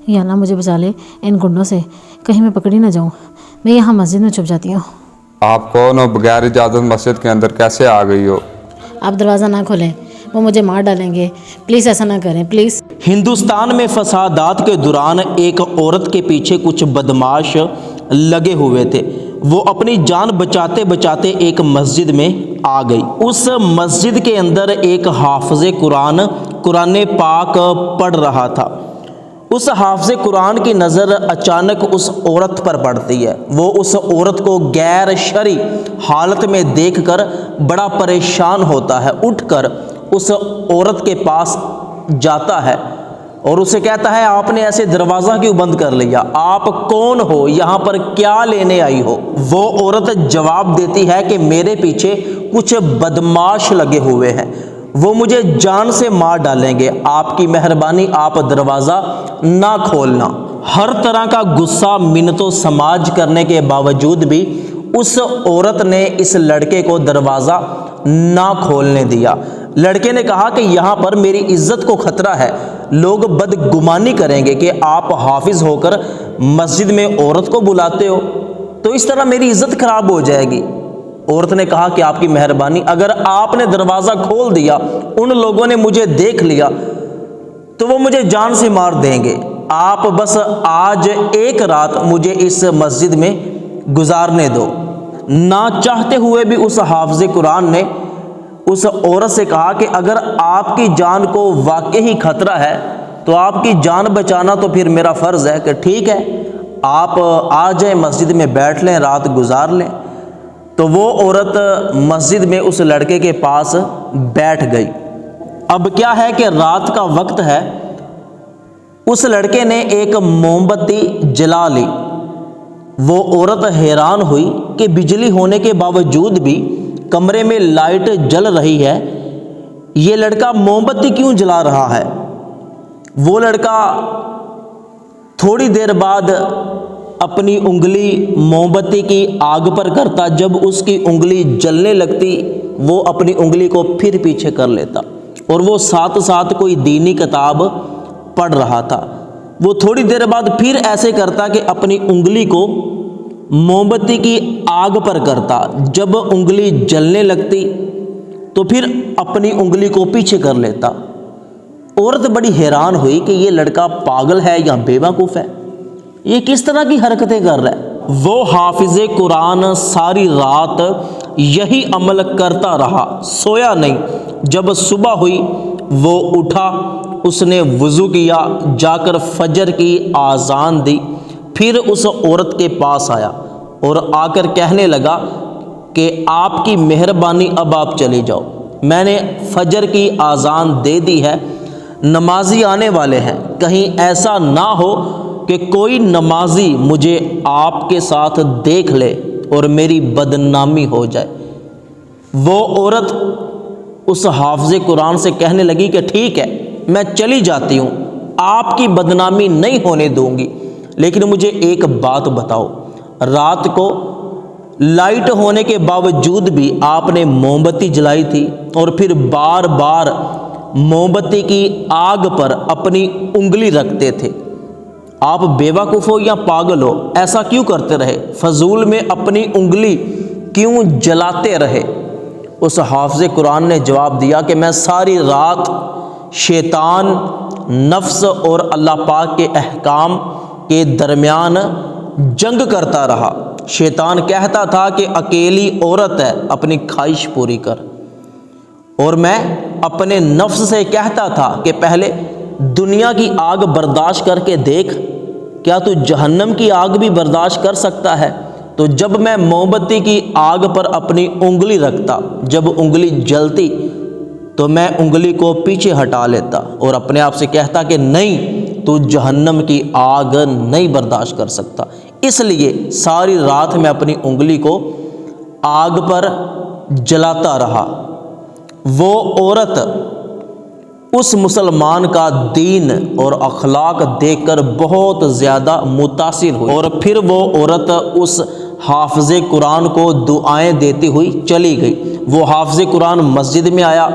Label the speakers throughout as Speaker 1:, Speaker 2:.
Speaker 1: या अल्लाह मुझे बचा ले इन गुंडों से, कहीं मैं पकड़ी ना जाऊँ। मैं यहाँ मस्जिद में छुप जाती हूँ।
Speaker 2: आप कौन हो? बगैर इजाज़त मस्जिद के अंदर कैसे आ गई हो?
Speaker 1: आप दरवाज़ा ना खोलें, वो मुझे मार डालेंगे। प्लीज़ ऐसा ना करें, प्लीज़।
Speaker 3: हिंदुस्तान में फसादात के दौरान एक औरत के पीछे कुछ बदमाश लगे हुए थे। वो अपनी जान बचाते बचाते एक मस्जिद में आ गई। उस मस्जिद के अंदर एक हाफ़िज़ कुरान कुरान पाक पढ़ रहा था। उस हाफ़िज़ कुरान की नज़र अचानक उस औरत पर पड़ती है। वो उस औरत को गैर शरई हालत में देखकर बड़ा परेशान होता है। उठकर उस औरत के पास जाता है और उसे कहता है, आपने ऐसे दरवाज़ा क्यों बंद कर लिया? आप कौन हो? यहाँ पर क्या लेने आई हो? वो औरत जवाब देती है कि मेरे पीछे कुछ बदमाश लगे हुए हैं, वो मुझे जान से मार डालेंगे। आपकी मेहरबानी, आप दरवाज़ा ना खोलना। हर तरह का गुस्सा मिन्नतों समाज करने के बावजूद भी उस औरत ने इस लड़के को दरवाज़ा ना खोलने दिया। लड़के ने कहा कि यहाँ पर मेरी इज्जत को खतरा है, लोग बदगुमानी करेंगे कि आप हाफिज होकर मस्जिद में औरत को बुलाते हो, तो इस तरह मेरी इज्जत खराब हो जाएगी। औरत ने कहा कि आपकी मेहरबानी, अगर आपने दरवाज़ा खोल दिया, उन लोगों ने मुझे देख लिया तो वो मुझे जान से मार देंगे। आप बस आज एक रात मुझे इस मस्जिद में गुजारने दो। ना चाहते हुए भी उस हाफ़िज़ कुरान ने उस औरत से कहा कि अगर आपकी जान को वाकई ही खतरा है तो आपकी जान बचाना तो फिर मेरा फ़र्ज़ है कि ठीक है, आप आ जाएं, मस्जिद में बैठ लें, रात गुजार लें। तो वो औरत मस्जिद में उस लड़के के पास बैठ गई। अब क्या है कि रात का वक्त है, उस लड़के ने एक मोमबत्ती जला ली। वो औरत हैरान हुई कि बिजली होने के बावजूद भी कमरे में लाइट जल रही है, ये लड़का मोमबत्ती क्यों जला रहा है? वो लड़का थोड़ी देर बाद अपनी उंगली मोमबत्ती की आग पर करता। जब उसकी उंगली जलने लगती, वो अपनी उंगली को फिर पीछे कर लेता और वो साथ साथ कोई दीनी किताब पढ़ रहा था। वो थोड़ी देर बाद फिर ऐसे करता कि अपनी उंगली को मोमबत्ती की आग पर करता। जब उंगली जलने लगती तो फिर अपनी उंगली को पीछे कर लेता। औरत बड़ी हैरान हुई कि ये लड़का पागल है या बेवकूफ़ है, ये किस तरह की हरकतें कर रहा है। वो हाफिज़ कुरान सारी रात यही अमल करता रहा, सोया नहीं। जब सुबह हुई वो उठा, उसने वज़ू किया, जाकर फजर की आज़ान दी, फिर उस औरत के पास आया और आकर कहने लगा कि आपकी मेहरबानी, अब आप चली जाओ, मैंने फजर की आज़ान दे दी है, नमाजी आने वाले हैं, कहीं ऐसा ना हो कि कोई नमाजी मुझे आपके साथ देख ले और मेरी बदनामी हो जाए। वो औरत उस हाफ़िज़ कुरान से कहने लगी कि ठीक है, मैं चली जाती हूँ, आपकी बदनामी नहीं होने दूंगी, लेकिन मुझे एक बात बताओ, रात को लाइट होने के बावजूद भी आपने मोमबत्ती जलाई थी और फिर बार बार मोमबत्ती की आग पर अपनी उंगली रखते थे। आप बेवकूफ़ हो या पागल हो? ऐसा क्यों करते रहे? फजूल में अपनी उंगली क्यों जलाते रहे? उस हाफ़िज़ कुरान ने जवाब दिया कि मैं सारी रात शैतान, नफ्स और अल्लाह पाक के अहकाम के दरमियान जंग करता रहा। शैतान कहता था कि अकेली औरत है, अपनी ख्वाहिश पूरी कर, और मैं अपने नफ्स से कहता था कि पहले दुनिया की आग बर्दाश्त करके देख, क्या तू जहन्नम की आग भी बर्दाश्त कर सकता है? तो जब मैं मोमबत्ती की आग पर अपनी उंगली रखता, जब उंगली जलती तो मैं उंगली को पीछे हटा लेता और अपने आप से कहता कि नहीं, तू जहन्नम की आग नहीं बर्दाश्त कर सकता। इसलिए सारी रात मैं अपनी उंगली को आग पर जलाता रहा। वो औरत उस मुसलमान का दीन और अखलाक देखकर बहुत ज़्यादा मुतासिर हुई और फिर वो औरत उस हाफ़िज़ कुरान को दुआएं देती हुई चली गई। वो हाफ़िज़ कुरान मस्जिद में आया,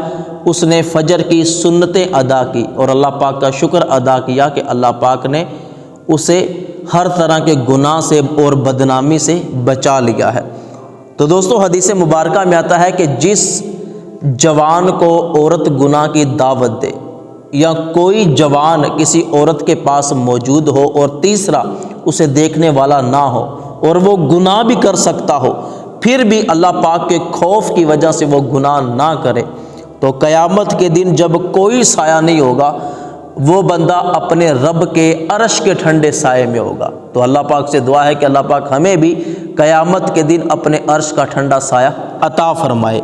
Speaker 3: उसने फ़जर की सुन्नतें अदा की और अल्लाह पाक का शुक्र अदा किया कि अल्लाह पाक ने اسے ہر طرح کے گناہ سے اور بدنامی سے بچا لیا ہے۔ تو دوستو حدیث مبارکہ میں آتا ہے کہ جس جوان کو عورت گناہ کی دعوت دے، یا کوئی جوان کسی عورت کے پاس موجود ہو اور تیسرا اسے دیکھنے والا نہ ہو اور وہ گناہ بھی کر سکتا ہو، پھر بھی اللہ پاک کے خوف کی وجہ سے وہ گناہ نہ کرے، تو قیامت کے دن جب کوئی سایہ نہیں ہوگا، وہ بندہ اپنے رب کے عرش کے ٹھنڈے سائے میں ہوگا۔ تو اللہ پاک سے دعا ہے کہ اللہ پاک ہمیں بھی قیامت کے دن اپنے عرش کا ٹھنڈا سایہ عطا فرمائے۔